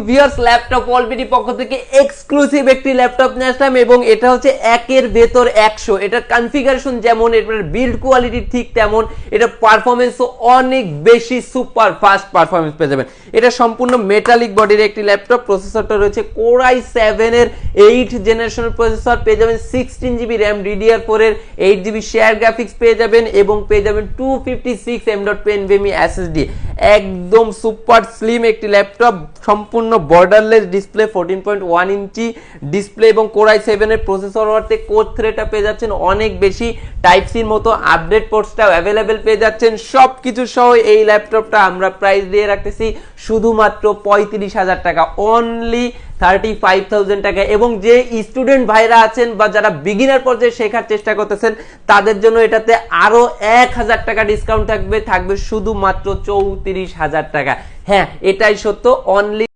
Viewers laptop অলবিডি পক্ষ থেকে exclusive একটি ল্যাপটপ নিয়ে আসলাম এবং এটা হচ্ছে একের ভেতর 100। এটার কনফিগারেশন যেমন, এটার বিল্ড কোয়ালিটি ঠিক তেমন, এটা পারফরমেন্সও অনেক বেশি সুপার ফাস্ট পারফরমেন্স পেয়ে যাবেন। এটা সম্পূর্ণ মেটালিক বডির একটি ল্যাপটপ। প্রসেসরটা রয়েছে Core i7 এর 8 জেনারেশনের প্রসেসর, পেয়ে যাবেন 16GB RAM DDR4 এর 8GB শেয়ার গ্রাফিক্স পেয়ে যাবেন এবং পেয়ে যাবেন 256 M.2 NVMe SSD। একদম সুপার স্লিম একটি ল্যাপটপ, সম্পূর্ণ বর্ডারলেস ডিসপ্লে, 14.1 ইঞ্চি ডিসপ্লে এবং Core i7 এর প্রসেসর হওয়াতে কোর থ্রেডটা পেয়ে যাচ্ছেন অনেক বেশি, টাইপ সির মতো আপডেট পোর্টসটাও অ্যাভেলেবেল পেয়ে যাচ্ছেন। সবকিছু সহ এই ল্যাপটপটা আমরা প্রাইস দিয়ে রাখতেছি শুধুমাত্র 35,000 টাকা, অনলি 35,000 টাকা। এবং যে স্টুডেন্ট ভাইরা আছেন বা যারা বিগিনার পর্যায়ে শেখার চেষ্টা করতেছেন তাদের জন্য এটাতে আরো 1,000 টাকা ডিসকাউন্ট থাকবে শুধুমাত্র 34,000 টাকা। হ্যাঁ, এটাই সত্য, অনলি